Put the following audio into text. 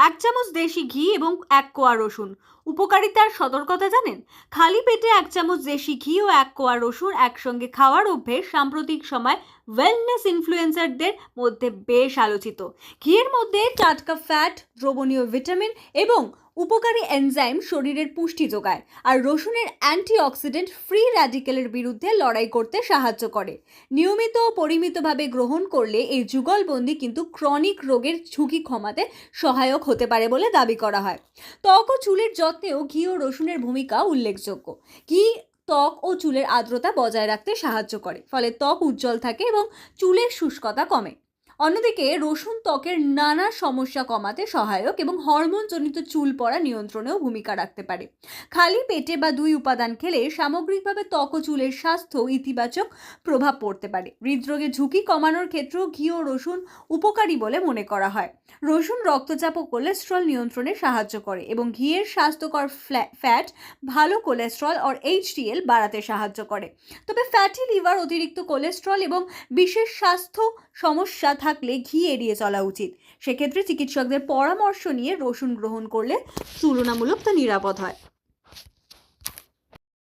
এক চামচ দেশি ঘি এবং 1 কোয়া রসুন। উপকারিতার সতর্কতা জানেন? খালি পেটে 1 চামচ দেশি ঘি ও 1 কোয়া রসুন একসঙ্গে খাওয়ার অভ্যেস সাম্প্রতিক সময় ওয়েলনেস ইনফ্লুয়েন্সারদের মধ্যে বেশ আলোচিত। ঘিয়ের মধ্যে টাটকা ফ্যাট, দ্রবণীয় ভিটামিন এবং উপকারী এনজাইম শরীরের পুষ্টি যোগায়, আর রসুনের অ্যান্টিঅক্সিডেন্ট ফ্রি র্যাডিক্যালের বিরুদ্ধে লড়াই করতে সাহায্য করে। নিয়মিত ও পরিমিতভাবে গ্রহণ করলে এই যুগলবন্দি কিন্তু ক্রনিক রোগের ঝুঁকি কমাতে সহায়ক হতে পারে বলে দাবি করা হয়। ত্বক ও চুলের যত্নেও ঘি ও রসুনের ভূমিকা উল্লেখযোগ্য। ঘি ত্বক ও চুলের আর্দ্রতা বজায় রাখতে সাহায্য করে, ফলে ত্বক উজ্জ্বল থাকে এবং চুলের শুষ্কতা কমে। অন্যদিকে রসুন ত্বকের নানা সমস্যা কমাতে সহায়ক এবং হরমোনজনিত চুল পড়া নিয়ন্ত্রণেও ভূমিকা রাখতে পারে। খালি পেটে বা 2 উপাদান খেলে সামগ্রিকভাবে ত্বক ও চুলের স্বাস্থ্য ইতিবাচক প্রভাব পড়তে পারে। হৃদরোগের ঝুঁকি কমানোর ক্ষেত্রেও ঘি ও রসুন উপকারী বলে মনে করা হয়। রসুন রক্তচাপ ও কোলেস্ট্রল নিয়ন্ত্রণে সাহায্য করে এবং ঘিয়ের স্বাস্থ্যকর ফ্যাট ভালো কোলেস্ট্রল আর এইচডিএল বাড়াতে সাহায্য করে। তবে ফ্যাটি লিভার, অতিরিক্ত কোলেস্ট্রল এবং বিশেষ স্বাস্থ্য সমস্যা থাকলে ঘি এড়িয়ে চলা উচিত। সেক্ষেত্রে চিকিৎসকদের পরামর্শ নিয়ে রসুন গ্রহণ করলে তুলনামূলক তা নিরাপদ হয়।